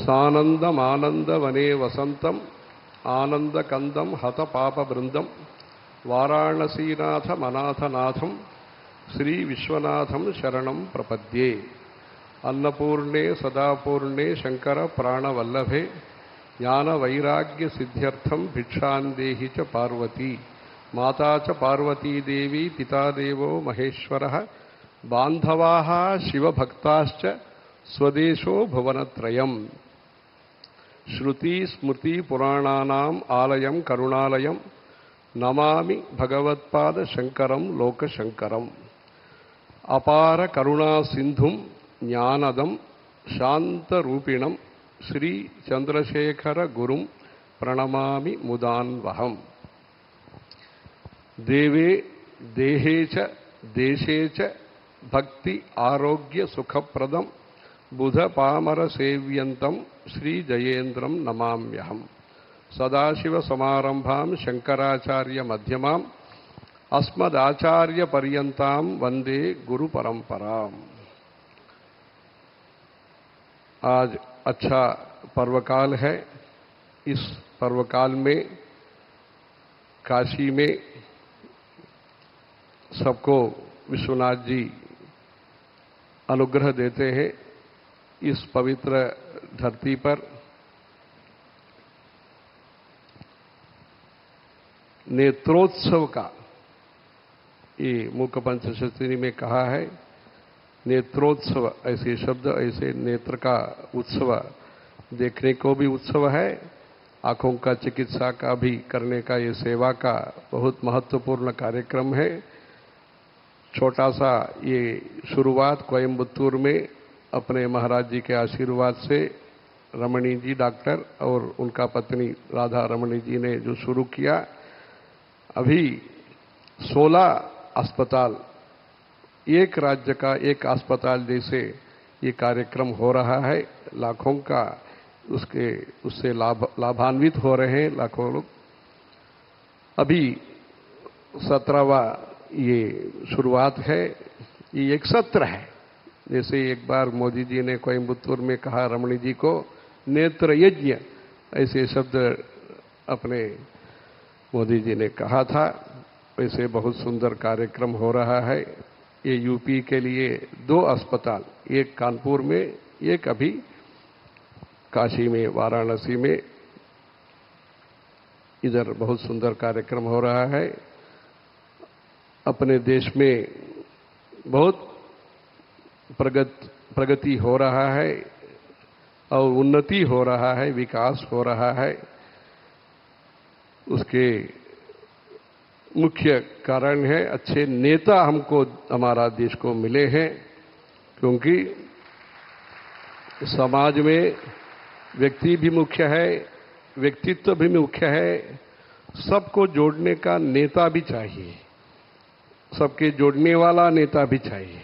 सानंदमानंदवने वसंतम आनंदकंदम हत पाप वृंदम वाराणसीनाथ मनाथनाथम श्री विश्वनाथम शरणं प्रपद्ये। अन्नपूर्णे सदापूर्णे शंकर प्राणवल्लभे ज्ञान वैराग्य सिद्ध्यर्थम भिक्षान्देहि च पार्वती। माता च पार्वती देवी पिता देवो महेश्वरः बांधवाः शिवभक्ताश्च स्वदेशो भुवनत्रयम्। श्रुति स्मृति पुराणानाम् आलयं करुणालयं नमामि भगवत्पाद शंकरं लोकशंकरम्। अपार करुणा सिंधुं ज्ञानदं शांतरूपिणं श्री चंद्रशेखर गुरुं प्रणमामि मुदान्वहम्। देवे देहे च देशे च भक्ति आरोग्य सुखप्रदं बुध पामर सेव्यन्तं श्री जयेन्द्रं नमाम्यहम्। सदाशिव समारंभां शंकराचार्य मध्यमाम् अस्मदाचार्य पर्यन्तां वंदे गुरु परंपराम्। आज अच्छा पर्वकाल है। इस पर्वकाल में काशी में सबको विश्वनाथ जी अनुग्रह देते हैं। इस पवित्र धरती पर नेत्रोत्सव का, ये मूक पंचशती में कहा है नेत्रोत्सव, ऐसे शब्द, ऐसे नेत्र का उत्सव, देखने को भी उत्सव है, आंखों का चिकित्सा का भी करने का, ये सेवा का बहुत महत्वपूर्ण कार्यक्रम है। छोटा सा ये शुरुआत कोयम्बतूर में अपने महाराज जी के आशीर्वाद से रमणी जी डॉक्टर और उनका पत्नी राधा रमणी जी ने जो शुरू किया, अभी 16 अस्पताल, एक राज्य का एक अस्पताल जैसे ये कार्यक्रम हो रहा है। लाखों का उससे लाभान्वित हो रहे हैं लाखों लोग। अभी 17वां ये शुरुआत है। ये एक सत्र है। जैसे एक बार मोदी जी ने कोयम्बतूर में कहा रमणी जी को नेत्र यज्ञ, ऐसे शब्द अपने मोदी जी ने कहा था। वैसे बहुत सुंदर कार्यक्रम हो रहा है। ये यूपी के लिए 2 अस्पताल, एक कानपुर में, एक अभी काशी में, वाराणसी में, इधर बहुत सुंदर कार्यक्रम हो रहा है। अपने देश में बहुत प्रगति हो रहा है और उन्नति हो रहा है, विकास हो रहा है। उसके मुख्य कारण है अच्छे नेता हमको, हमारा देश को मिले हैं। क्योंकि समाज में व्यक्ति भी मुख्य है, व्यक्तित्व भी मुख्य है, सबको जोड़ने का नेता भी चाहिए, सबके जोड़ने वाला नेता भी चाहिए।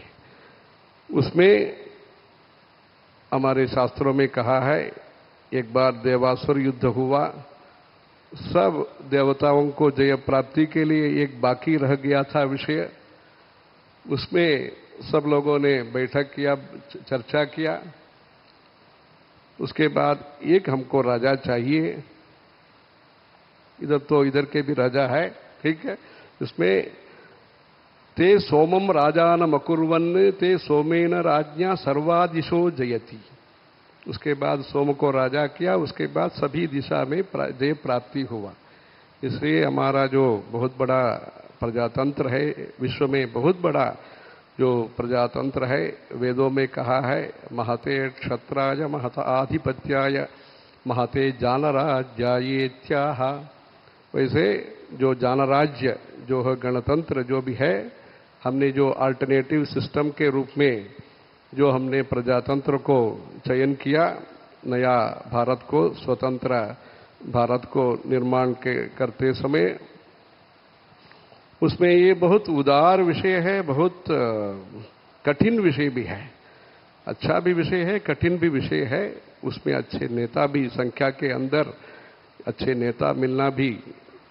उसमें हमारे शास्त्रों में कहा है, एक बार देवासुर युद्ध हुआ, सब देवताओं को जय प्राप्ति के लिए एक बाकी रह गया था विषय। उसमें सब लोगों ने बैठक किया, चर्चा किया। उसके बाद एक हमको राजा चाहिए। इधर तो इधर के भी राजा है, ठीक है। उसमें ते सोमम राजानम अकुर्वन् ते सोमेन राज्ञा सर्वादिशो जयति। उसके बाद सोम को राजा किया, उसके बाद सभी दिशा में जय प्राप्ति हुआ। इसलिए हमारा जो बहुत बड़ा प्रजातंत्र है, विश्व में बहुत बड़ा जो प्रजातंत्र है, वेदों में कहा है महते क्षत्राय महत आधिपत्याय महते जानराज्यायेत्याह। वैसे जो जानराज्य, जो है गणतंत्र जो भी है, हमने जो अल्टरनेटिव सिस्टम के रूप में जो हमने प्रजातंत्र को चयन किया, नया भारत को, स्वतंत्र भारत को निर्माण करते समय, उसमें ये बहुत उदार विषय है, बहुत कठिन विषय भी है। अच्छा भी विषय है, कठिन भी विषय है। उसमें अच्छे नेता भी, संख्या के अंदर अच्छे नेता मिलना भी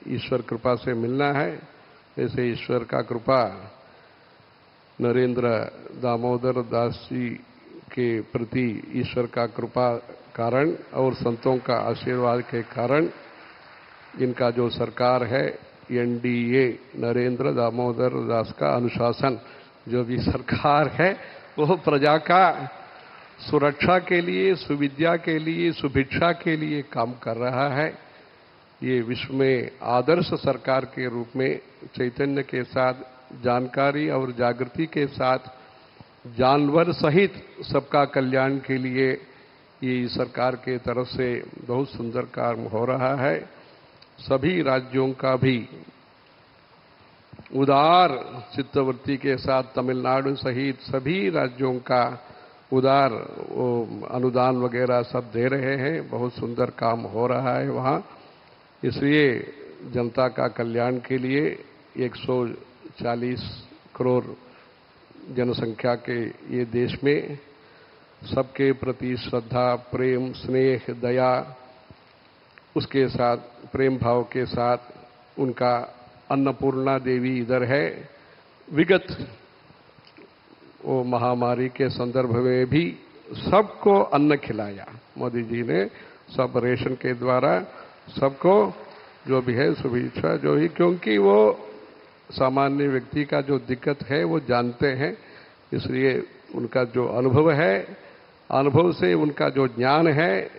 ईश्वर कृपा से मिलना है। जैसे ईश्वर का कृपा नरेंद्र दामोदर दास जी के प्रति ईश्वर का कृपा कारण और संतों का आशीर्वाद के कारण इनका जो सरकार है एनडीए नरेंद्र दामोदर दास का अनुशासन जो भी सरकार है वो प्रजा का सुरक्षा के लिए, सुविद्या के लिए, सुभिक्षा के लिए काम कर रहा है। ये विश्व में आदर्श सरकार के रूप में चैतन्य के साथ, जानकारी और जागृति के साथ, जानवर सहित सबका कल्याण के लिए ये सरकार के तरफ से बहुत सुंदर काम हो रहा है। सभी राज्यों का भी उदार चित्तवृत्ति के साथ तमिलनाडु सहित सभी राज्यों का उदार अनुदान वगैरह सब दे रहे हैं। बहुत सुंदर काम हो रहा है वहाँ। इसलिए जनता का कल्याण के लिए 140 करोड़ जनसंख्या के ये देश में सबके प्रति श्रद्धा, प्रेम, स्नेह, दया, उसके साथ प्रेम भाव के साथ उनका अन्नपूर्णा देवी इधर है। विगत वो महामारी के संदर्भ में भी सबको अन्न खिलाया मोदी जी ने, सब रेशन के द्वारा सबको जो भी है सुभिक्षा जो ही, क्योंकि वो सामान्य व्यक्ति का जो दिक्कत है वो जानते हैं। इसलिए उनका जो अनुभव है, अनुभव से उनका जो ज्ञान है,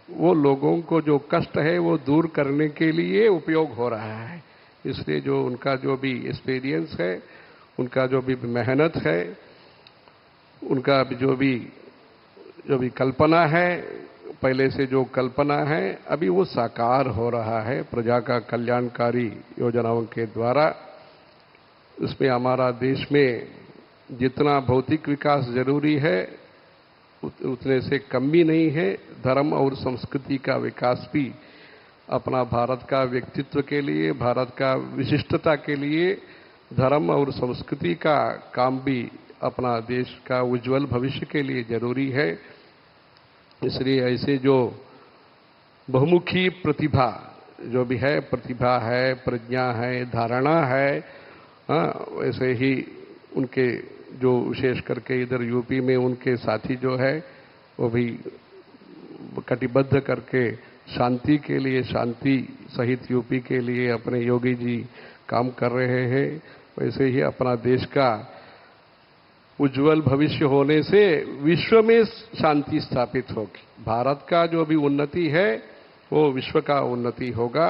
वो लोगों को जो कष्ट है वो दूर करने के लिए उपयोग हो रहा है। इसलिए जो उनका जो भी एक्सपीरियंस है, उनका जो भी मेहनत है, उनका जो भी कल्पना है, पहले से जो कल्पना है अभी वो साकार हो रहा है प्रजा का कल्याणकारी योजनाओं के द्वारा। इसमें हमारा देश में जितना भौतिक विकास जरूरी है उतने से कम भी नहीं है। धर्म और संस्कृति का विकास भी अपना भारत का व्यक्तित्व के लिए, भारत का विशिष्टता के लिए धर्म और संस्कृति का काम भी अपना देश का उज्जवल भविष्य के लिए जरूरी है। इसलिए ऐसे जो बहुमुखी प्रतिभा जो भी है, प्रतिभा है, प्रज्ञा है, धारणा है, वैसे ही उनके जो विशेष करके इधर यूपी में उनके साथी जो है वो भी कटिबद्ध करके शांति के लिए, शांति सहित यूपी के लिए अपने योगी जी काम कर रहे हैं। वैसे ही अपना देश का उज्जवल भविष्य होने से विश्व में शांति स्थापित होगी। भारत का जो भी उन्नति है वो विश्व का उन्नति होगा।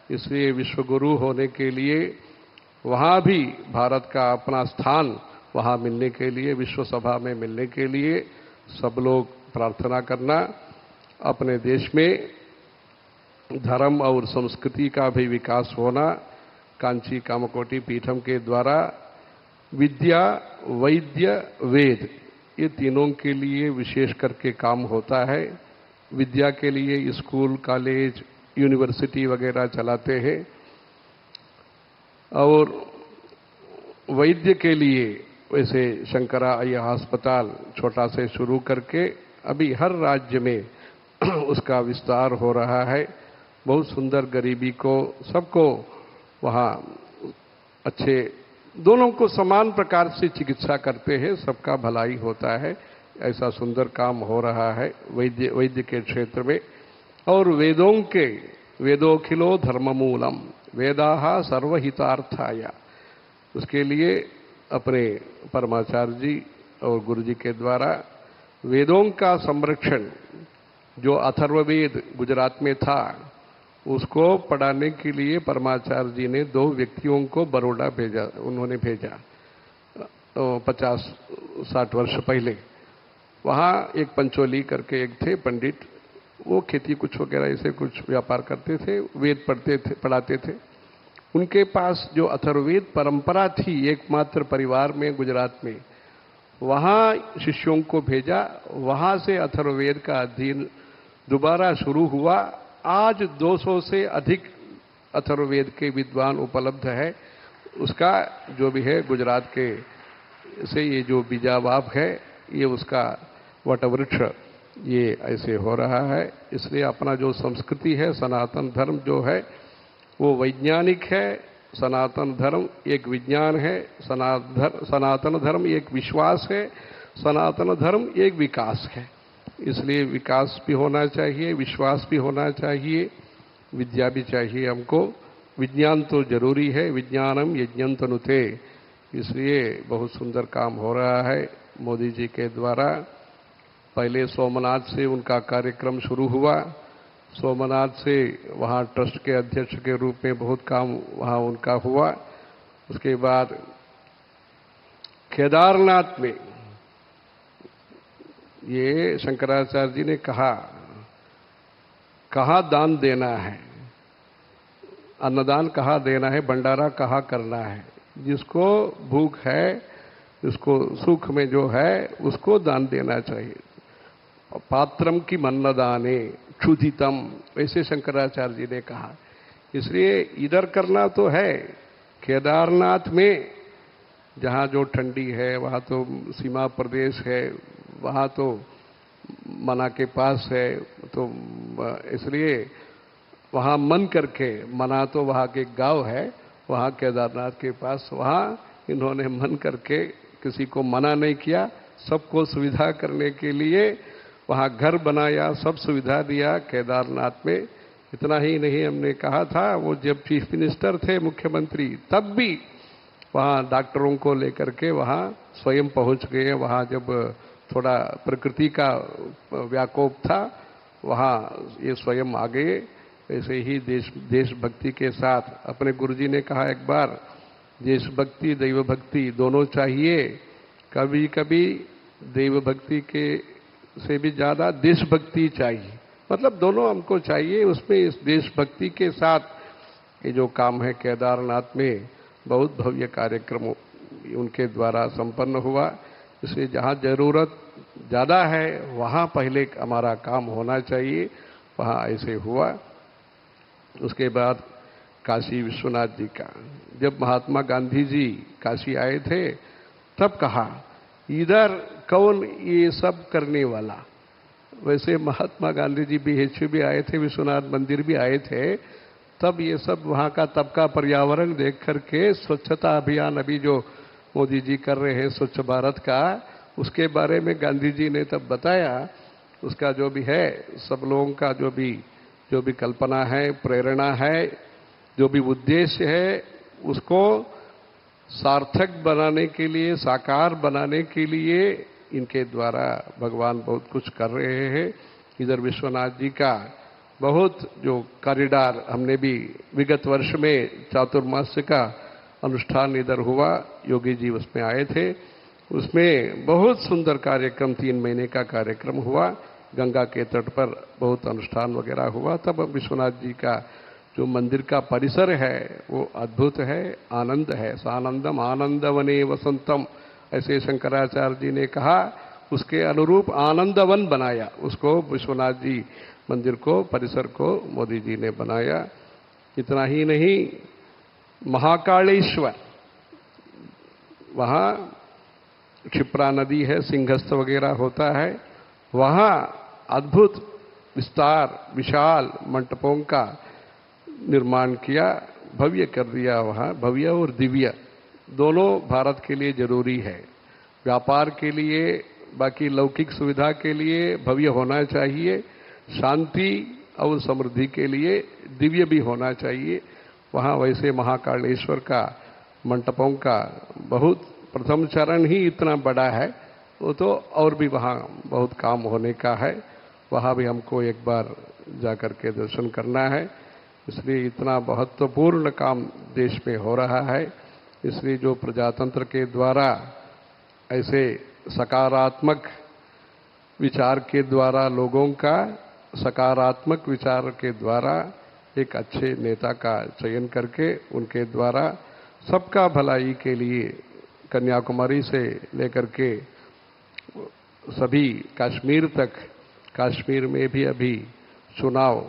इसलिए विश्व गुरु होने के लिए वहाँ भी भारत का अपना स्थान वहाँ मिलने के लिए, विश्व सभा में मिलने के लिए सब लोग प्रार्थना करना। अपने देश में धर्म और संस्कृति का भी विकास होना, कांची कामकोटि पीठम के द्वारा विद्या, वैद्य, वेद ये तीनों के लिए विशेष करके काम होता है। विद्या के लिए स्कूल, कॉलेज, यूनिवर्सिटी वगैरह चलाते हैं और वैद्य के लिए वैसे शंकरा अय्या अस्पताल छोटा से शुरू करके अभी हर राज्य में उसका विस्तार हो रहा है। बहुत सुंदर, गरीबी को सबको वहाँ अच्छे, दोनों को समान प्रकार से चिकित्सा करते हैं, सबका भलाई होता है। ऐसा सुंदर काम हो रहा है वैद्य के क्षेत्र में। और वेदोखिलो धर्ममूलम वेदाः सर्वहितार्थाय, उसके लिए अपने परमाचार्य जी और गुरु जी के द्वारा वेदों का संरक्षण, जो अथर्ववेद गुजरात में था उसको पढ़ाने के लिए परमाचार्य जी ने 2 व्यक्तियों को बड़ौदा भेजा, उन्होंने भेजा 50-60 वर्ष पहले। वहाँ एक पंचोली करके एक थे पंडित, वो खेती कुछ वगैरह ऐसे कुछ व्यापार करते थे, वेद पढ़ाते थे। उनके पास जो अथर्ववेद परंपरा थी एकमात्र परिवार में गुजरात में, वहाँ शिष्यों को भेजा। वहाँ से अथर्ववेद का अध्ययन दोबारा शुरू हुआ। आज 200 से अधिक अथर्ववेद के विद्वान उपलब्ध है। उसका जो भी है गुजरात के से ये जो बीजावाप है ये उसका वटवृक्ष ये ऐसे हो रहा है। इसलिए अपना जो संस्कृति है, सनातन धर्म जो है वो वैज्ञानिक है। सनातन धर्म एक विज्ञान है, सनातन धर्म एक विश्वास है, सनातन धर्म एक विकास है। इसलिए विकास भी होना चाहिए, विश्वास भी होना चाहिए, विद्या भी चाहिए हमको। विज्ञान तो जरूरी है, विज्ञानम यज्ञं तनुते। इसलिए बहुत सुंदर काम हो रहा है मोदी जी के द्वारा। पहले सोमनाथ से उनका कार्यक्रम शुरू हुआ। सोमनाथ से वहाँ ट्रस्ट के अध्यक्ष के रूप में बहुत काम वहाँ उनका हुआ। उसके बाद केदारनाथ में ये शंकराचार्य जी ने कहाँ दान देना है, अन्नदान कहाँ देना है, भंडारा कहाँ करना है। जिसको भूख है, जिसको सुख में जो है, उसको दान देना चाहिए। पात्रम की मन्नदाने क्षुधितम, ऐसे शंकराचार्य जी ने कहा। इसलिए इधर करना तो है, केदारनाथ में जहाँ जो ठंडी है, वहाँ तो सीमा प्रदेश है, वहाँ तो मना के पास है, तो इसलिए वहाँ मन करके, मना तो वहाँ के गांव है, वहाँ केदारनाथ के पास, वहाँ इन्होंने मन करके किसी को मना नहीं किया, सबको सुविधा करने के लिए वहाँ घर बनाया, सब सुविधा दिया केदारनाथ में। इतना ही नहीं, हमने कहा था वो जब चीफ मिनिस्टर थे, मुख्यमंत्री, तब भी वहाँ डॉक्टरों को लेकर के वहाँ स्वयं पहुँच गए। वहाँ जब थोड़ा प्रकृति का व्याकोप था, वहाँ ये स्वयं आ गए। ऐसे ही देशभक्ति के साथ अपने गुरुजी ने कहा एक बार, देशभक्ति दैव भक्ति दोनों चाहिए। कभी कभी दैव भक्ति के से भी ज्यादा देशभक्ति चाहिए, मतलब दोनों हमको चाहिए। उसमें इस देशभक्ति के साथ ये जो काम है केदारनाथ में, बहुत भव्य कार्यक्रम उनके द्वारा संपन्न हुआ। इसलिए जहाँ जरूरत ज्यादा है वहाँ पहले हमारा काम होना चाहिए, वहाँ ऐसे हुआ। उसके बाद काशी विश्वनाथ जी का, जब महात्मा गांधी जी काशी आए थे तब कहा, इधर कौन ये सब करने वाला। वैसे महात्मा गांधी जी भी आए थे, विश्वनाथ मंदिर भी आए थे, तब ये सब वहाँ का तब का पर्यावरण देख करके स्वच्छता अभियान अभी जो मोदी जी कर रहे हैं स्वच्छ भारत का, उसके बारे में गांधी जी ने तब बताया। उसका जो भी है, सब लोगों का जो भी कल्पना है, प्रेरणा है, जो भी उद्देश्य है, उसको सार्थक बनाने के लिए, साकार बनाने के लिए इनके द्वारा भगवान बहुत कुछ कर रहे हैं। इधर विश्वनाथ जी का बहुत जो कॉरिडोर, हमने भी विगत वर्ष में चातुर्मास्य का अनुष्ठान इधर हुआ, योगी जी उसमें आए थे। उसमें बहुत सुंदर कार्यक्रम, 3 महीने का कार्यक्रम हुआ, गंगा के तट पर बहुत अनुष्ठान वगैरह हुआ। तब विश्वनाथ जी का जो मंदिर का परिसर है वो अद्भुत है, आनंद है। सानंदम आनंदवने वसंतम, ऐसे शंकराचार्य जी ने कहा। उसके अनुरूप आनंदवन बनाया उसको, विश्वनाथ जी मंदिर को, परिसर को मोदी जी ने बनाया। इतना ही नहीं, महाकालेश्वर, वहाँ क्षिप्रा नदी है, सिंहस्थ वगैरह होता है, वहाँ अद्भुत विस्तार, विशाल मंटपों का निर्माण किया, भव्य कर दिया। वहाँ भव्य और दिव्य दोनों भारत के लिए जरूरी है। व्यापार के लिए, बाकी लौकिक सुविधा के लिए भव्य होना चाहिए, शांति और समृद्धि के लिए दिव्य भी होना चाहिए। वहाँ वैसे महाकालेश्वर का मंटपों का बहुत प्रथम चरण ही इतना बड़ा है, वो तो और भी वहाँ बहुत काम होने का है। वहाँ भी हमको एक बार जाकर के दर्शन करना है। इसलिए इतना महत्वपूर्ण काम देश में हो रहा है। इसलिए जो प्रजातंत्र के द्वारा ऐसे सकारात्मक विचार के द्वारा, लोगों का सकारात्मक विचार के द्वारा एक अच्छे नेता का चयन करके उनके द्वारा सबका भलाई के लिए, कन्याकुमारी से लेकर के सभी कश्मीर तक, कश्मीर में भी अभी चुनाव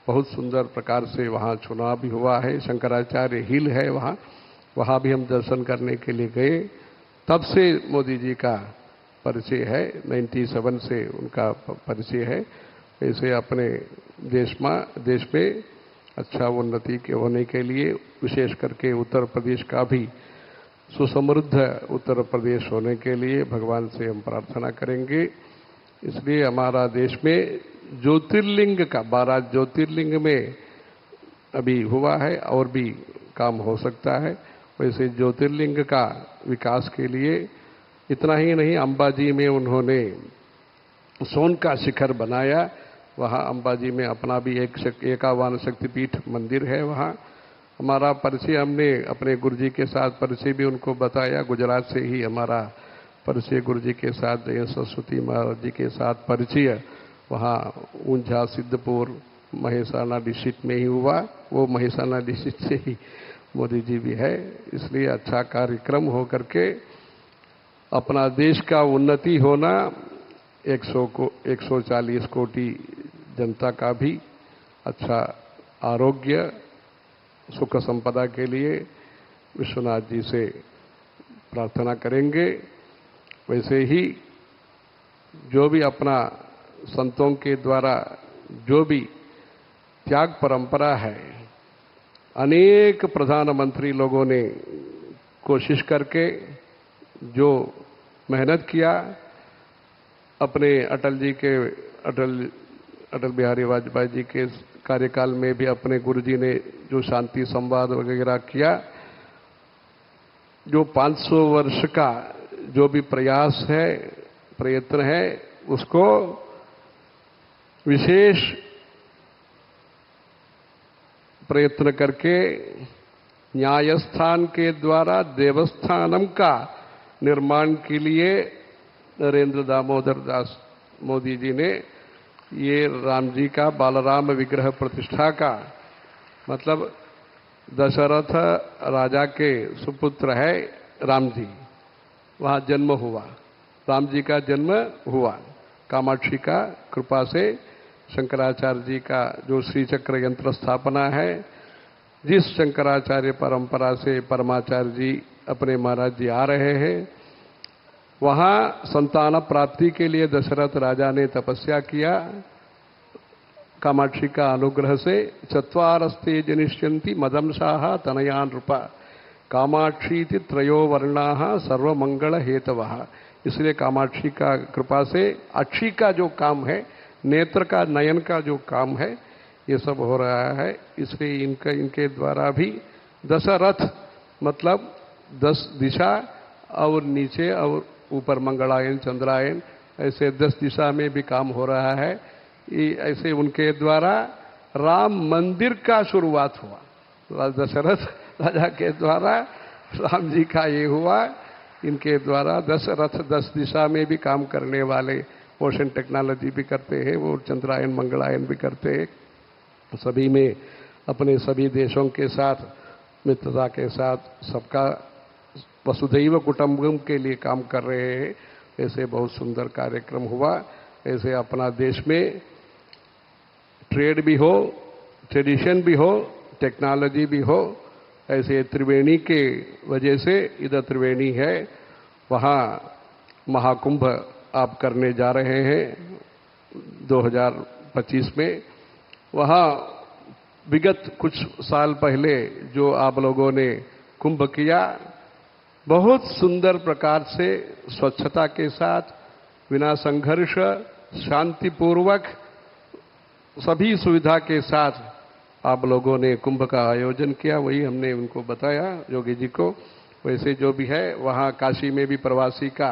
बहुत सुंदर प्रकार से वहाँ चुनाव भी हुआ है। शंकराचार्य हिल है वहाँ, वहाँ भी हम दर्शन करने के लिए गए। तब से मोदी जी का परिचय है, 97 से उनका परिचय है। ऐसे अपने देश में अच्छा उन्नति के होने के लिए, विशेष करके उत्तर प्रदेश का भी सुसमृद्ध उत्तर प्रदेश होने के लिए भगवान से हम प्रार्थना करेंगे। इसलिए हमारा देश में ज्योतिर्लिंग का 12 ज्योतिर्लिंग में अभी हुआ है और भी काम हो सकता है। वैसे ज्योतिर्लिंग का विकास के लिए इतना ही नहीं, अंबाजी में उन्होंने सोन का शिखर बनाया। वहाँ अंबाजी में अपना भी एक 51 शक्तिपीठ मंदिर है। वहाँ हमारा परिचय, हमने अपने गुरुजी के साथ परिचय भी उनको बताया। गुजरात से ही हमारा परिचय गुरुजी के साथ, जय सरस्वती महाराज जी के साथ परिचय वहाँ ऊंझा, सिद्धपुर, महेसाना डिस्ट्रिक्ट में ही हुआ। वो महेसाना डिस्ट्रिक्ट से ही मोदी जी भी है। इसलिए अच्छा कार्यक्रम हो करके अपना देश का उन्नति होना, 140 कोटि जनता का भी अच्छा आरोग्य, सुख संपदा के लिए विश्वनाथ जी से प्रार्थना करेंगे। वैसे ही जो भी अपना संतों के द्वारा जो भी त्याग परंपरा है, अनेक प्रधानमंत्री लोगों ने कोशिश करके जो मेहनत किया, अपने अटल बिहारी वाजपेयी जी के कार्यकाल में भी अपने गुरुजी ने जो शांति संवाद वगैरह किया, जो 500 वर्ष का जो भी प्रयास है, प्रयत्न है, उसको विशेष प्रयत्न करके न्यायस्थान के द्वारा देवस्थानम का निर्माण के लिए नरेंद्र दामोदर दास मोदी जी ने ये राम जी का बालराम विग्रह प्रतिष्ठा का, मतलब दशरथ राजा के सुपुत्र है राम जी, वहाँ जन्म हुआ, राम जी का जन्म हुआ। कामाक्षी का कृपा से शंकराचार्य जी का जो श्री चक्र यंत्र स्थापना है, जिस शंकराचार्य परंपरा से परमाचार्य जी अपने महाराज जी आ रहे हैं, वहां संतान प्राप्ति के लिए दशरथ राजा ने तपस्या किया। कामाक्षी का अनुग्रह से चत्वारस्ते जनिष्यन्ति मदंशाः तनयान रूपा कामाक्षीति त्रयो वर्णाः सर्वमंगल हेतवः। इसलिए कामाक्षी का कृपा से अक्षी का जो काम है, नेत्र का, नयन का जो काम है, ये सब हो रहा है। इसलिए इनके द्वारा भी दशरथ, मतलब 10 दिशा और नीचे और ऊपर मंगलायन, चंद्रायन, ऐसे 10 दिशा में भी काम हो रहा है। ऐसे उनके द्वारा राम मंदिर का शुरुआत हुआ। दशरथ राजा के द्वारा राम जी का ये हुआ। इनके द्वारा दशरथ 10 दिशा में भी काम करने वाले, ओशन टेक्नोलॉजी भी करते हैं, वो चंद्रायन मंगलायन भी करते हैं। सभी में अपने सभी देशों के साथ मित्रता के साथ सबका वसुधैव कुटुंबकम के लिए काम कर रहे हैं। ऐसे बहुत सुंदर कार्यक्रम हुआ। ऐसे अपना देश में ट्रेड भी हो, ट्रेडिशन भी हो, टेक्नोलॉजी भी हो। ऐसे त्रिवेणी के वजह से, इधर त्रिवेणी है, वहाँ महाकुंभ आप करने जा रहे हैं 2025 में। वहाँ विगत कुछ साल पहले जो आप लोगों ने कुंभ किया, बहुत सुंदर प्रकार से स्वच्छता के साथ, बिना संघर्ष, शांतिपूर्वक, सभी सुविधा के साथ आप लोगों ने कुंभ का आयोजन किया। वही हमने उनको बताया, योगी जी को। वैसे जो भी है, वहाँ काशी में भी प्रवासी का,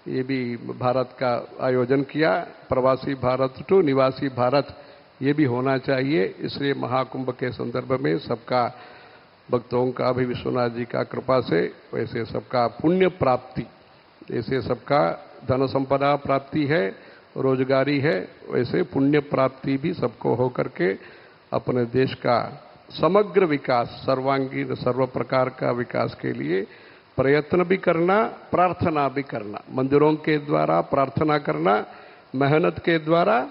ये भी भारत का आयोजन किया। प्रवासी भारत टू निवासी भारत, ये भी होना चाहिए। इसलिए महाकुंभ के संदर्भ में सबका, भक्तों का भी विश्वनाथ जी का कृपा से, वैसे सबका पुण्य प्राप्ति, जैसे सबका धन संपदा प्राप्ति है, रोजगारी है, वैसे पुण्य प्राप्ति भी सबको हो करके अपने देश का समग्र विकास, सर्वांगीण, सर्व प्रकार का विकास के लिए प्रयत्न भी करना, प्रार्थना भी करना। मंदिरों के द्वारा प्रार्थना करना, मेहनत के द्वारा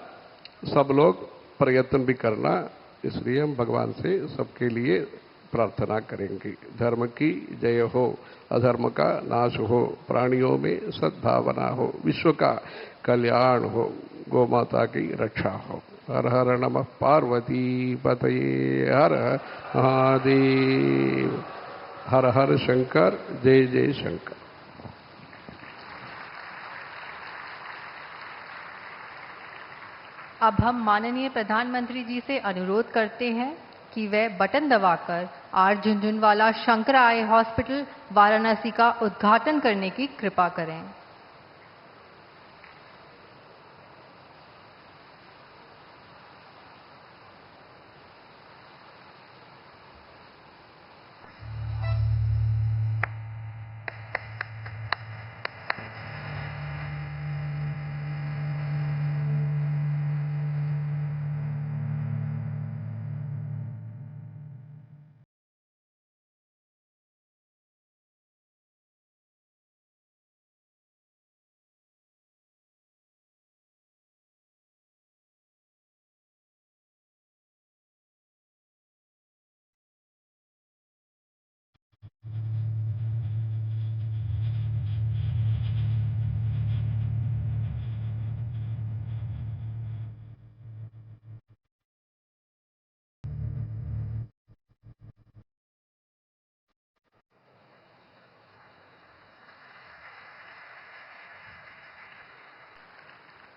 सब लोग प्रयत्न भी करना। इसलिए हम भगवान से सबके लिए प्रार्थना करेंगे। धर्म की जय हो, अधर्म का नाश हो, प्राणियों में सद्भावना हो, विश्व का कल्याण हो, गौ माता की रक्षा हो। हर हर नमः पार्वती पतये हर हर महादेव। हर हर शंकर, जय जय शंकर। अब हम माननीय प्रधानमंत्री जी से अनुरोध करते हैं कि वे बटन दबाकर R Jhunjhunwala Shankar eye hospital Varanasi का उद्घाटन करने की कृपा करें।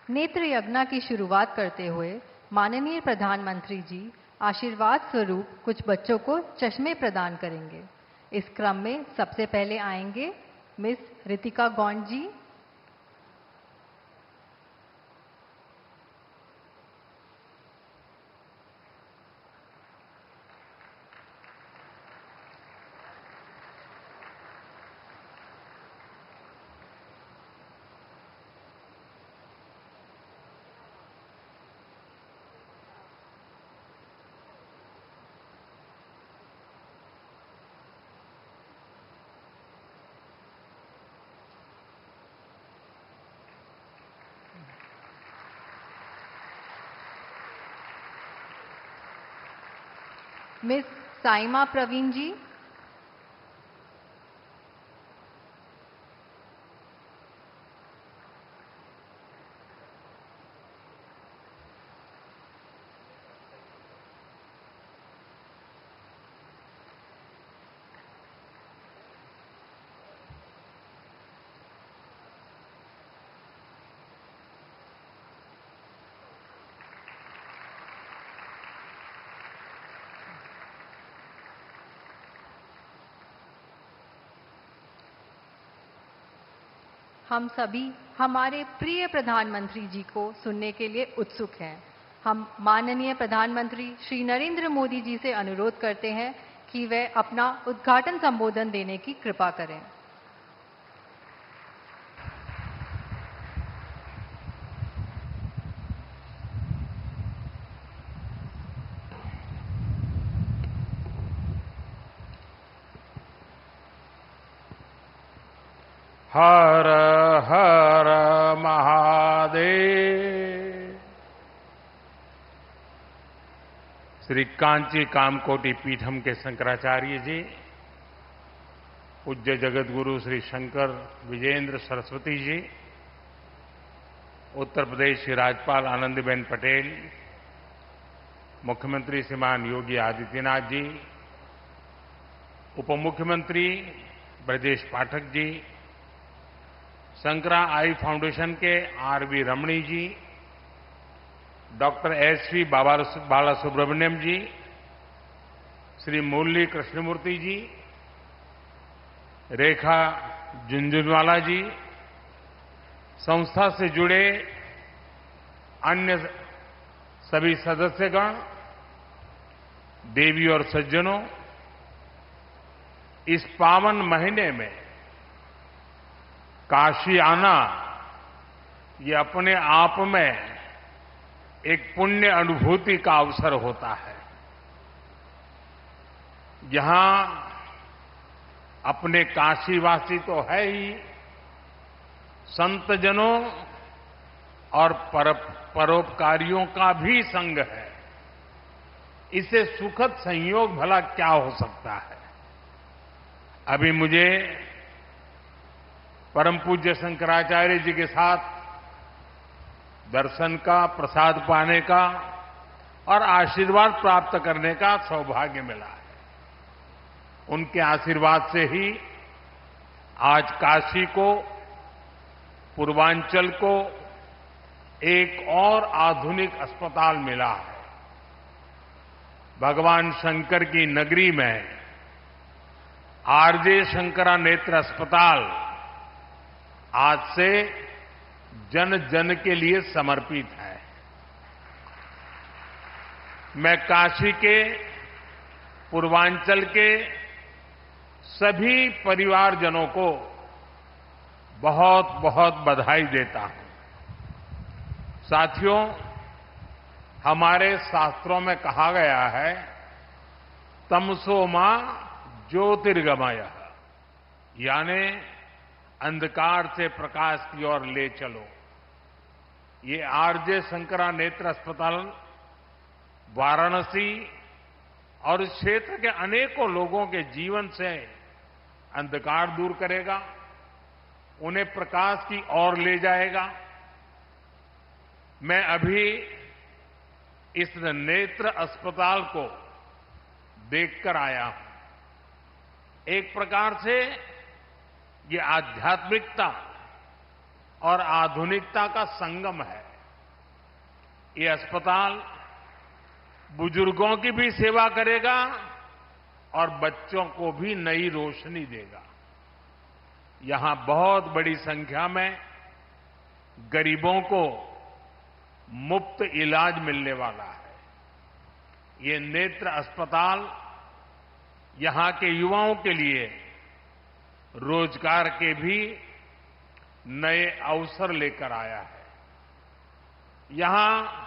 नेत्र यज्ञ की शुरुआत करते हुए माननीय प्रधानमंत्री जी आशीर्वाद स्वरूप कुछ बच्चों को चश्मे प्रदान करेंगे। इस क्रम में सबसे पहले आएंगे मिस रितिका गौंड जी, मिस साइमा प्रवीण जी, हम सभी हमारे प्रिय प्रधानमंत्री जी को सुनने के लिए उत्सुक हैं। हम माननीय प्रधानमंत्री श्री नरेंद्र मोदी जी से अनुरोध करते हैं कि वे अपना उद्घाटन संबोधन देने की कृपा करें। हर हर महादेव। श्री कांची कामकोटि पीठम के शंकराचार्य जी, पूज्य जगत गुरु श्री शंकर विजेंद्र सरस्वती जी, उत्तर प्रदेश की राज्यपाल आनंदीबेन पटेल, मुख्यमंत्री श्रीमान योगी आदित्यनाथ जी, उप मुख्यमंत्री ब्रजेश पाठक जी, शंकरा आई फाउंडेशन के आर.वी. रमणी जी, डॉक्टर एस.वी. बालासुब्रमण्यम जी, श्री मुरली कृष्णमूर्ति जी, रेखा झुनझुनवाला जी, संस्था से जुड़े अन्य सभी सदस्यगण, देवी और सज्जनों, इस पावन महीने में काशी आना ये अपने आप में एक पुण्य अनुभूति का अवसर होता है। यहां अपने काशीवासी तो है ही, संतजनों और परोपकारियों का भी संग है। इससे सुखद संयोग भला क्या हो सकता है। अभी मुझे परम पूज्य शंकराचार्य जी के साथ दर्शन का, प्रसाद पाने का और आशीर्वाद प्राप्त करने का सौभाग्य मिला है। उनके आशीर्वाद से ही आज काशी को, पूर्वांचल को एक और आधुनिक अस्पताल मिला है। भगवान शंकर की नगरी में आरजे शंकरा नेत्र अस्पताल आज से जन जन के लिए समर्पित है। मैं काशी के, पूर्वांचल के सभी परिवारजनों को बहुत बहुत बधाई देता हूं। साथियों, हमारे शास्त्रों में कहा गया है, तमसो मां ज्योतिर्गमय, यानी अंधकार से प्रकाश की ओर ले चलो। ये आरजे शंकरा नेत्र अस्पताल वाराणसी और इस क्षेत्र के अनेकों लोगों के जीवन से अंधकार दूर करेगा, उन्हें प्रकाश की ओर ले जाएगा। मैं अभी इस नेत्र अस्पताल को देखकर आया हूं। एक प्रकार से ये आध्यात्मिकता और आधुनिकता का संगम है। ये अस्पताल बुजुर्गों की भी सेवा करेगा और बच्चों को भी नई रोशनी देगा। यहां बहुत बड़ी संख्या में गरीबों को मुफ्त इलाज मिलने वाला है। ये नेत्र अस्पताल यहां के युवाओं के लिए रोजगार के भी नए अवसर लेकर आया है। यहां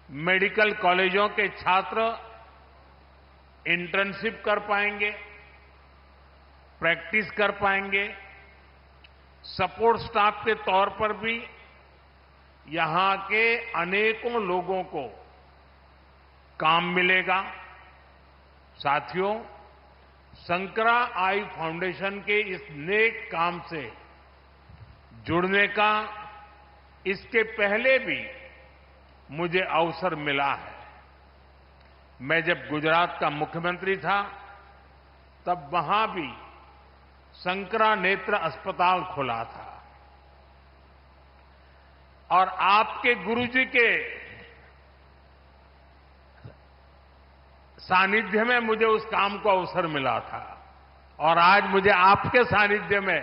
मेडिकल कॉलेजों के छात्र इंटर्नशिप कर पाएंगे, प्रैक्टिस कर पाएंगे। सपोर्ट स्टाफ के तौर पर भी यहां के अनेकों लोगों को काम मिलेगा। साथियों, शंकरा आई फाउंडेशन के इस नेक काम से जुड़ने का इसके पहले भी मुझे अवसर मिला है। मैं जब गुजरात का मुख्यमंत्री था, तब वहां भी शंकरा नेत्र अस्पताल खुला था और आपके गुरुजी के सानिध्य में मुझे उस काम को अवसर मिला था और आज मुझे आपके सानिध्य में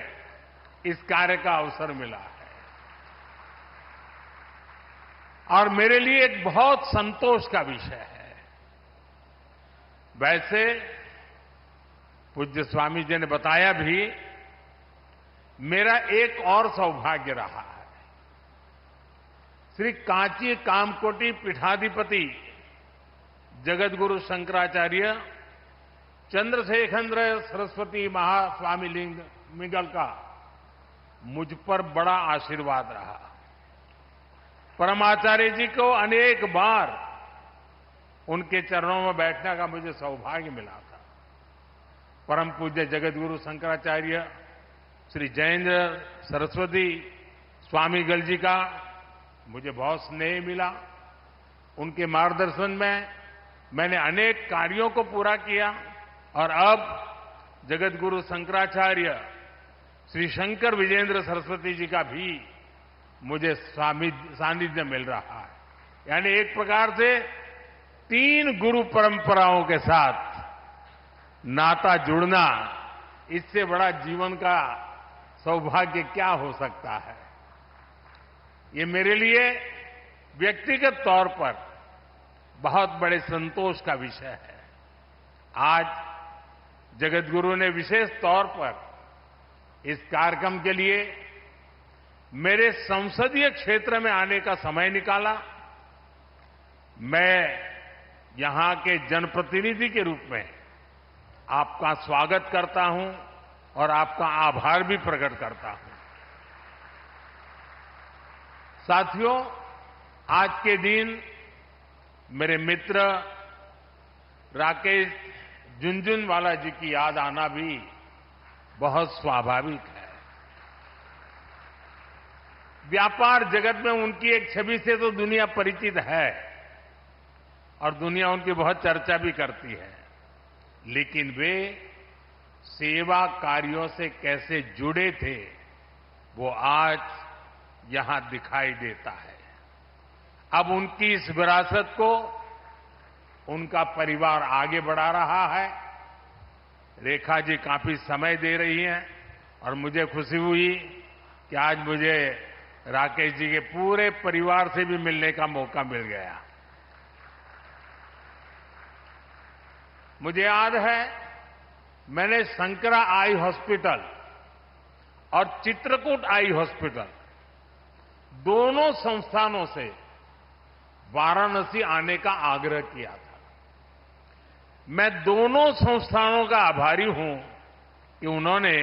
इस कार्य का अवसर मिला है। और मेरे लिए एक बहुत संतोष का विषय है। वैसे पूज्य स्वामी जी ने बताया भी, मेरा एक और सौभाग्य रहा है। श्री कांची कामकोटि पीठाधिपति जगतगुरु शंकराचार्य चंद्रशेखर सरस्वती महास्वामी लिंग मिगल का मुझ पर बड़ा आशीर्वाद रहा। परमाचार्य जी को अनेक बार उनके चरणों में बैठने का मुझे सौभाग्य मिला था। परम पूज्य जगतगुरु शंकराचार्य श्री जयेंद्र सरस्वती स्वामी गल जी का मुझे बहुत स्नेह मिला। उनके मार्गदर्शन में मैंने अनेक कार्यों को पूरा किया और अब जगतगुरु शंकराचार्य श्री शंकर विजेंद्र सरस्वती जी का भी मुझे सानिध्य मिल रहा है। यानी एक प्रकार से 3 गुरु परंपराओं के साथ नाता जुड़ना, इससे बड़ा जीवन का सौभाग्य क्या हो सकता है। ये मेरे लिए व्यक्तिगत तौर पर बहुत बड़े संतोष का विषय है। आज जगतगुरु ने विशेष तौर पर इस कार्यक्रम के लिए मेरे संसदीय क्षेत्र में आने का समय निकाला। मैं यहां के जनप्रतिनिधि के रूप में आपका स्वागत करता हूं और आपका आभार भी प्रकट करता हूं। साथियों, आज के दिन मेरे मित्र राकेश झुनझुनवाला जी की याद आना भी बहुत स्वाभाविक है। व्यापार जगत में उनकी एक छवि से तो दुनिया परिचित है और दुनिया उनकी बहुत चर्चा भी करती है, लेकिन वे सेवा कार्यों से कैसे जुड़े थे, वो आज यहां दिखाई देता है। अब उनकी इस विरासत को उनका परिवार आगे बढ़ा रहा है। रेखा जी काफी समय दे रही हैं और मुझे खुशी हुई कि आज मुझे राकेश जी के पूरे परिवार से भी मिलने का मौका मिल गया। मुझे याद है मैंने शंकरा आई हॉस्पिटल और चित्रकूट आई हॉस्पिटल दोनों संस्थानों से वाराणसी आने का आग्रह किया था। मैं दोनों संस्थानों का आभारी हूं कि उन्होंने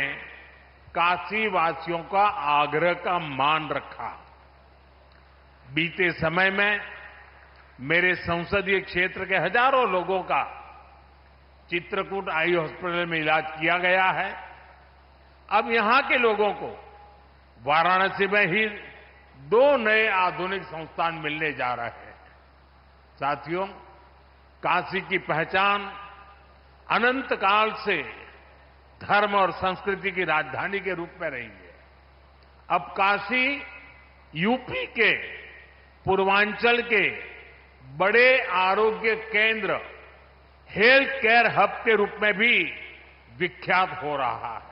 काशी वासियों का आग्रह का मान रखा। बीते समय में मेरे संसदीय क्षेत्र के हजारों लोगों का चित्रकूट आई हॉस्पिटल में इलाज किया गया है। अब यहां के लोगों को वाराणसी में ही 2 नए आधुनिक संस्थान मिलने जा रहे हैं। साथियों, काशी की पहचान अनंत काल से धर्म और संस्कृति की राजधानी के रूप में रही है। अब काशी यूपी के पूर्वांचल के बड़े आरोग्य केंद्र हेल्थ केयर हब के रूप में भी विख्यात हो रहा है।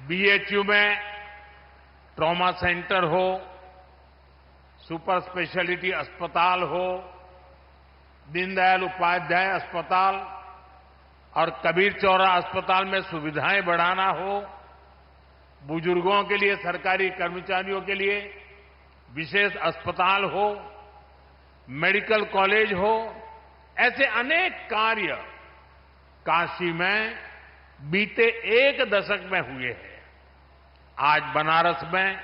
बीएचयू में ट्रॉमा सेंटर हो, सुपर स्पेशलिटी अस्पताल हो, दीनदयाल उपाध्याय अस्पताल और कबीर चौरा अस्पताल में सुविधाएं बढ़ाना हो, बुजुर्गों के लिए, सरकारी कर्मचारियों के लिए विशेष अस्पताल हो, मेडिकल कॉलेज हो, ऐसे अनेक कार्य काशी में बीते 1 दशक में हुए हैं। आज बनारस में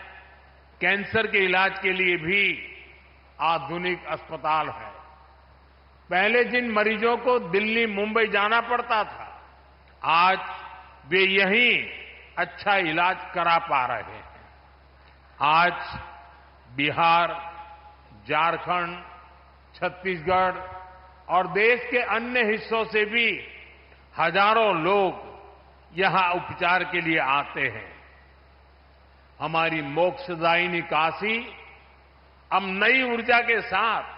कैंसर के इलाज के लिए भी आधुनिक अस्पताल है। पहले जिन मरीजों को दिल्ली, मुंबई जाना पड़ता था, आज वे यहीं अच्छा इलाज करा पा रहे हैं। आज बिहार, झारखंड, छत्तीसगढ़ और देश के अन्य हिस्सों से भी हजारों लोग यहां उपचार के लिए आते हैं। हमारी मोक्षदायिनी काशी अब नई ऊर्जा के साथ,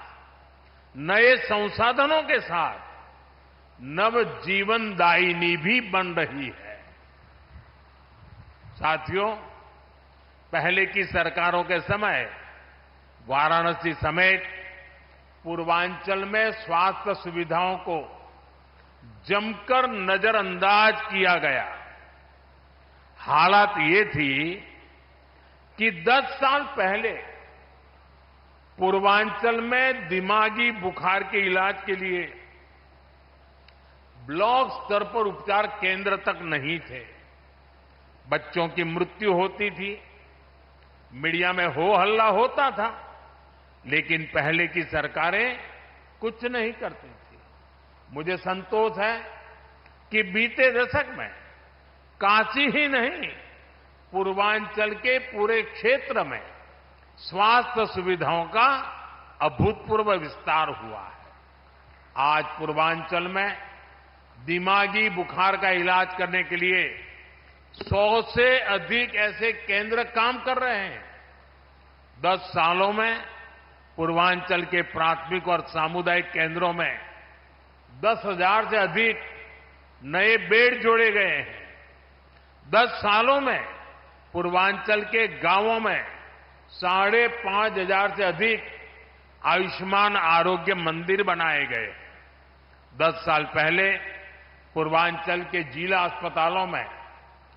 नए संसाधनों के साथ नव जीवनदायिनी भी बन रही है। साथियों, पहले की सरकारों के समय वाराणसी समेत पूर्वांचल में स्वास्थ्य सुविधाओं को जमकर नजरअंदाज किया गया। हालात ये थी कि 10 साल पहले पूर्वांचल में दिमागी बुखार के इलाज के लिए ब्लॉक स्तर पर उपचार केंद्र तक नहीं थे। बच्चों की मृत्यु होती थी, मीडिया में हो हल्ला होता था, लेकिन पहले की सरकारें कुछ नहीं करती थी। मुझे संतोष है कि बीते दशक में काशी ही नहीं, पूर्वांचल के पूरे क्षेत्र में स्वास्थ्य सुविधाओं का अभूतपूर्व विस्तार हुआ है। आज पूर्वांचल में दिमागी बुखार का इलाज करने के लिए 100 से अधिक ऐसे केंद्र काम कर रहे हैं। 10 सालों में पूर्वांचल के प्राथमिक और सामुदायिक केंद्रों में 10,000 से अधिक नए बेड जोड़े गए हैं। 10 सालों में पूर्वांचल के गांवों में 5,500 से अधिक आयुष्मान आरोग्य मंदिर बनाए गए। 10 साल पहले पूर्वांचल के जिला अस्पतालों में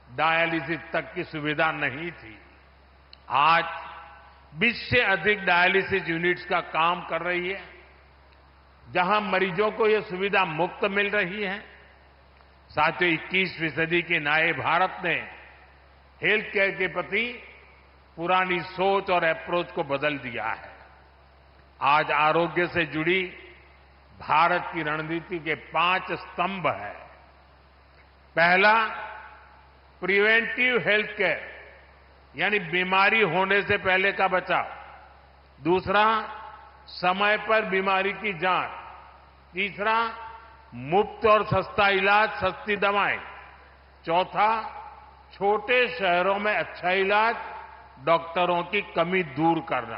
डायलिसिस तक की सुविधा नहीं थी। आज 20 से अधिक डायलिसिस यूनिट्स का काम कर रही है, जहां मरीजों को यह सुविधा मुफ्त मिल रही है। साथियों, 21वीं सदी के नए भारत ने हेल्थ केयर के प्रति पुरानी सोच और अप्रोच को बदल दिया है। आज आरोग्य से जुड़ी भारत की रणनीति के 5 स्तंभ हैं। पहला, प्रिवेंटिव हेल्थ केयर, यानी बीमारी होने से पहले का बचाव। दूसरा, समय पर बीमारी की जांच। तीसरा, मुफ्त और सस्ता इलाज, सस्ती दवाएं। चौथा, छोटे शहरों में अच्छा इलाज, डॉक्टरों की कमी दूर करना।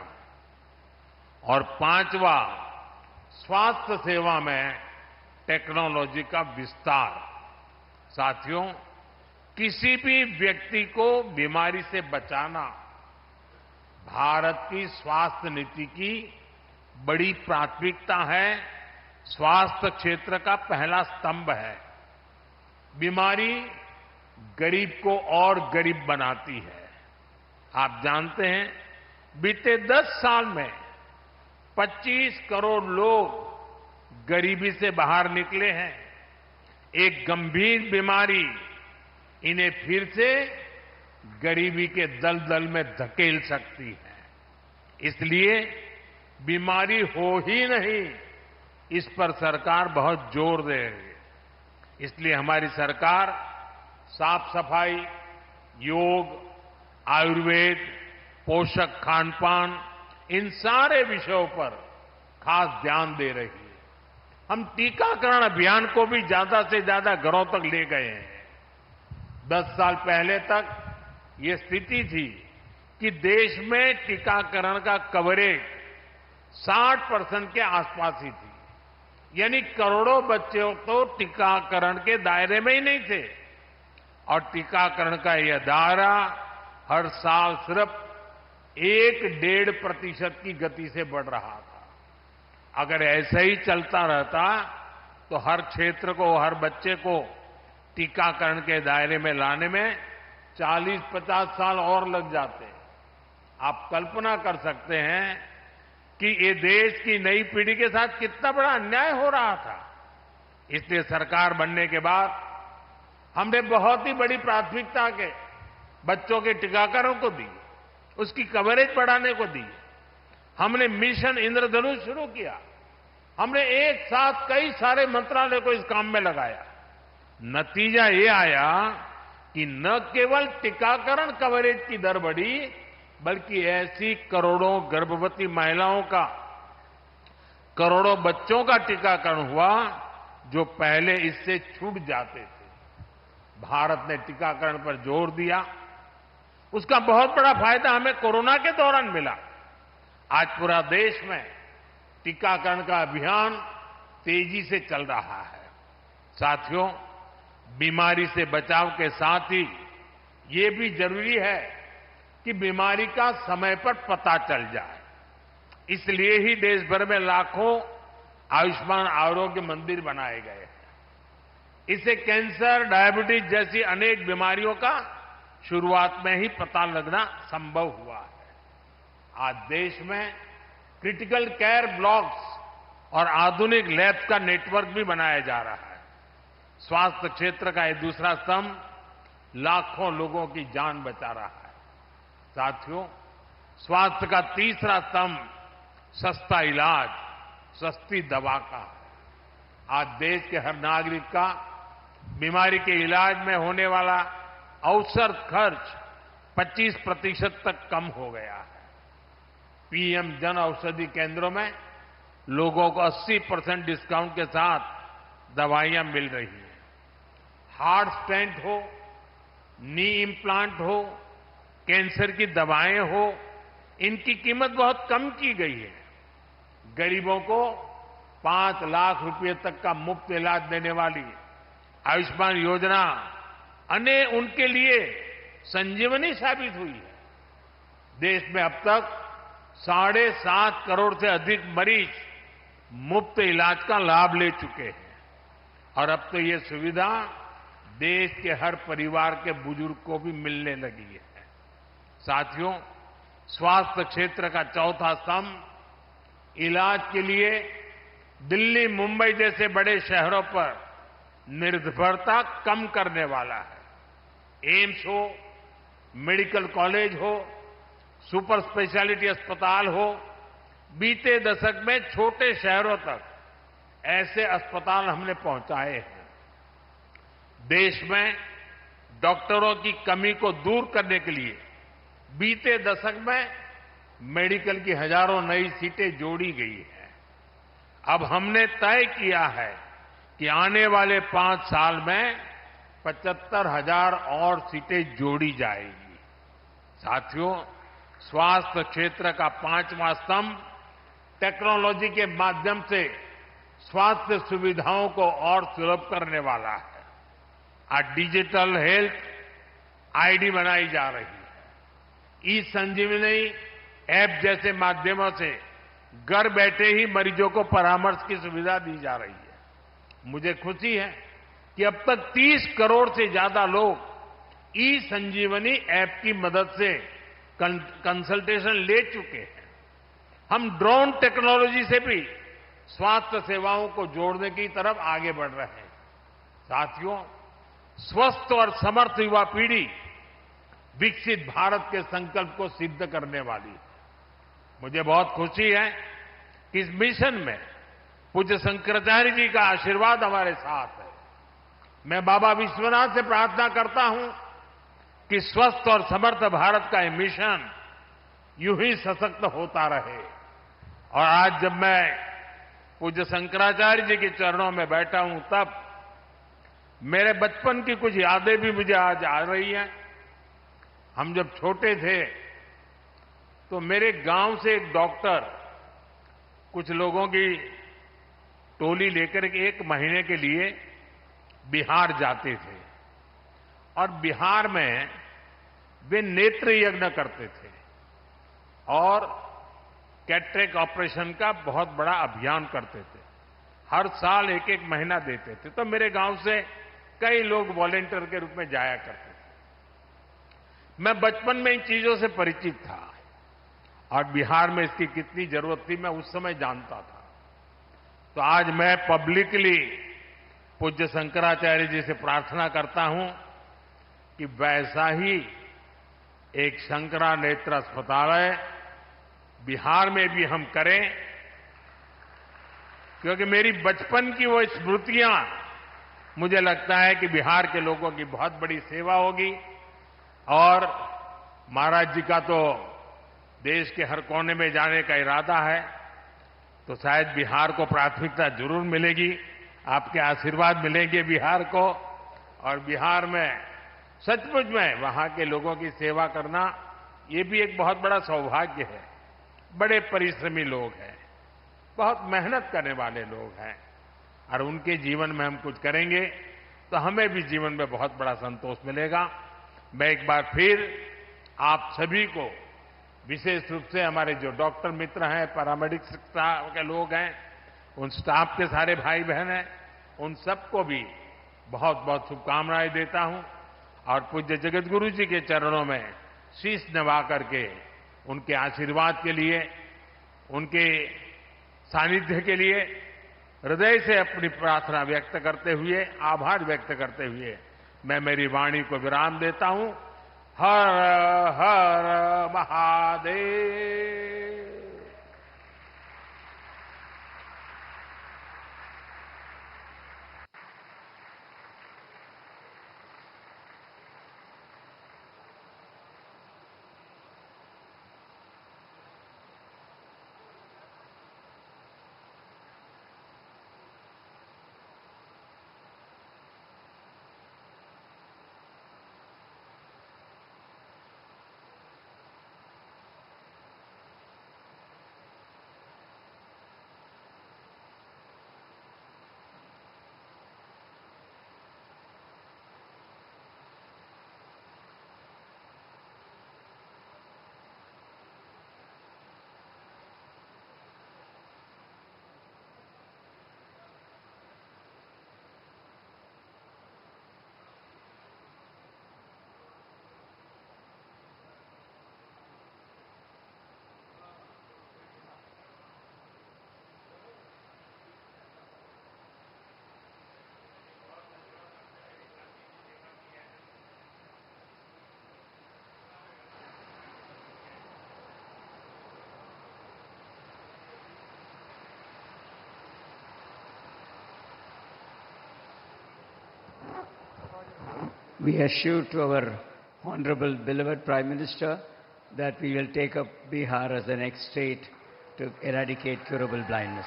और पांचवा, स्वास्थ्य सेवा में टेक्नोलॉजी का विस्तार। साथियों, किसी भी व्यक्ति को बीमारी से बचाना भारत की स्वास्थ्य नीति की बड़ी प्राथमिकता है, स्वास्थ्य क्षेत्र का पहला स्तंभ है। बीमारी गरीब को और गरीब बनाती है। आप जानते हैं, बीते 10 साल में 25 करोड़ लोग गरीबी से बाहर निकले हैं। एक गंभीर बीमारी इन्हें फिर से गरीबी के दलदल में धकेल सकती है। इसलिए बीमारी हो ही नहीं, इस पर सरकार बहुत जोर दे रही है। इसलिए हमारी सरकार साफ सफाई, योग, आयुर्वेद, पोषक खान-पान, इन सारे विषयों पर खास ध्यान दे रही है। हम टीकाकरण अभियान को भी ज्यादा से ज्यादा घरों तक ले गए हैं। 10 साल पहले तक ये स्थिति थी कि देश में टीकाकरण का कवरेज 60% के आसपास ही थी, यानी करोड़ों बच्चे तो टीकाकरण के दायरे में ही नहीं थे। और टीकाकरण का यह दायरा हर साल सिर्फ 1-1.5% की गति से बढ़ रहा था। अगर ऐसा ही चलता रहता तो हर क्षेत्र को, हर बच्चे को टीकाकरण के दायरे में लाने में 40-50 साल और लग जाते। आप कल्पना कर सकते हैं कि ये देश की नई पीढ़ी के साथ कितना बड़ा अन्याय हो रहा था। इसलिए सरकार बनने के बाद हमने बहुत ही बड़ी प्राथमिकता के बच्चों के टीकाकरण को दी, उसकी कवरेज बढ़ाने को दी। हमने मिशन इंद्रधनुष शुरू किया। हमने एक साथ कई सारे मंत्रालय को इस काम में लगाया। नतीजा ये आया कि न केवल टीकाकरण कवरेज की दर बढ़ी, बल्कि ऐसी करोड़ों गर्भवती महिलाओं का, करोड़ों बच्चों का टीकाकरण हुआ जो पहले इससे छूट जाते थे। भारत ने टीकाकरण पर जोर दिया। उसका बहुत बड़ा फायदा हमें कोरोना के दौरान मिला। आज पूरा देश में टीकाकरण का अभियान तेजी से चल रहा है। साथियों, बीमारी से बचाव के साथ ही ये भी जरूरी है कि बीमारी का समय पर पता चल जाए। इसलिए ही देश भर में लाखों आयुष्मान आरोग्य मंदिर बनाए गए हैं। इससे कैंसर, डायबिटीज जैसी अनेक बीमारियों का शुरुआत में ही पता लगना संभव हुआ है। आज देश में क्रिटिकल केयर ब्लॉक्स और आधुनिक लैब्स का नेटवर्क भी बनाया जा रहा है। स्वास्थ्य क्षेत्र का यह दूसरा स्तंभ लाखों लोगों की जान बचा रहा है। साथियों, स्वास्थ्य का तीसरा स्तंभ सस्ता इलाज, सस्ती दवा का है। आज देश के हर नागरिक का बीमारी के इलाज में होने वाला औसत खर्च 25% तक कम हो गया है। पीएम जन औषधि केंद्रों में लोगों को 80% डिस्काउंट के साथ दवाइयां मिल रही हैं। हार्ट स्टेंट हो, नी इम्प्लांट हो, कैंसर की दवाएं हो, इनकी कीमत बहुत कम की गई है। गरीबों को 5 लाख रुपए तक का मुफ्त इलाज देने वाली आयुष्मान योजना उनके लिए संजीवनी साबित हुई है। देश में अब तक 7.5 करोड़ से अधिक मरीज मुफ्त इलाज का लाभ ले चुके हैं और अब तो ये सुविधा देश के हर परिवार के बुजुर्ग को भी मिलने लगी है। साथियों, स्वास्थ्य क्षेत्र का चौथा स्तंभ इलाज के लिए दिल्ली, मुंबई जैसे बड़े शहरों पर निर्भरता कम करने वाला है। एम्स हो, मेडिकल कॉलेज हो, सुपर स्पेशलिटी अस्पताल हो, बीते दशक में छोटे शहरों तक ऐसे अस्पताल हमने पहुंचाए हैं। देश में डॉक्टरों की कमी को दूर करने के लिए बीते दशक में मेडिकल की हजारों नई सीटें जोड़ी गई हैं। अब हमने तय किया है कि आने वाले 5 साल में 75,000 और सीटें जोड़ी जाएगी। साथियों, स्वास्थ्य क्षेत्र का 5वां स्तंभ टेक्नोलॉजी के माध्यम से स्वास्थ्य सुविधाओं को और सुलभ करने वाला है। आज डिजिटल हेल्थ आईडी बनाई जा रही है। ई संजीवनी ऐप जैसे माध्यमों से घर बैठे ही मरीजों को परामर्श की सुविधा दी जा रही है। मुझे खुशी है कि अब तक 30 करोड़ से ज्यादा लोग ई संजीवनी ऐप की मदद से कंसल्टेशन ले चुके हैं। हम ड्रोन टेक्नोलॉजी से भी स्वास्थ्य सेवाओं को जोड़ने की तरफ आगे बढ़ रहे हैं। साथियों, स्वस्थ और समर्थ युवा पीढ़ी विकसित भारत के संकल्प को सिद्ध करने वाली है। मुझे बहुत खुशी है कि इस मिशन में पूज्य शंकराचार्य जी का आशीर्वाद हमारे साथ है। मैं बाबा विश्वनाथ से प्रार्थना करता हूं कि स्वस्थ और समर्थ भारत का यह मिशन यूं ही सशक्त होता रहे। और आज जब मैं पूज्य शंकराचार्य जी के चरणों में बैठा हूं, तब मेरे बचपन की कुछ यादें भी मुझे आज आ रही हैं। हम जब छोटे थे तो मेरे गांव से एक डॉक्टर कुछ लोगों की टोली लेकर 1 महीने के लिए बिहार जाते थे और बिहार में वे नेत्र यज्ञ करते थे और कैटरेक्ट ऑपरेशन का बहुत बड़ा अभियान करते थे। हर साल 1-1 महीना देते थे। तो मेरे गांव से कई लोग वॉलेंटियर के रूप में जाया करते थे। मैं बचपन में इन चीजों से परिचित था और बिहार में इसकी कितनी जरूरत थी मैं उस समय जानता था। तो आज मैं पब्लिकली पूज्य शंकराचार्य जी से प्रार्थना करता हूं कि वैसा ही एक शंकरा नेत्र अस्पताल बिहार में भी हम करें, क्योंकि मेरी बचपन की वो स्मृतियां मुझे लगता है कि बिहार के लोगों की बहुत बड़ी सेवा होगी। और महाराज जी का तो देश के हर कोने में जाने का इरादा है, तो शायद बिहार को प्राथमिकता जरूर मिलेगी। आपके आशीर्वाद मिलेंगे बिहार को, और बिहार में सचमुच में वहां के लोगों की सेवा करना ये भी एक बहुत बड़ा सौभाग्य है। बड़े परिश्रमी लोग हैं, बहुत मेहनत करने वाले लोग हैं, और उनके जीवन में हम कुछ करेंगे तो हमें भी जीवन में बहुत बड़ा संतोष मिलेगा। मैं एक बार फिर आप सभी को, विशेष रूप से हमारे जो डॉक्टर मित्र हैं, पैरामेडिक स्टाफ के लोग हैं, उन स्टाफ के सारे भाई बहन हैं, उन सबको भी बहुत बहुत शुभकामनाएं देता हूं और पूज्य जगतगुरु जी के चरणों में शीश नवा करके उनके आशीर्वाद के लिए, उनके सानिध्य के लिए हृदय से अपनी प्रार्थना व्यक्त करते हुए, आभार व्यक्त करते हुए मैं मेरी वाणी को विराम देता हूं। हर हर Mahadev. We assure to our Honorable beloved Prime Minister that we will take up Bihar as the next state to eradicate curable blindness.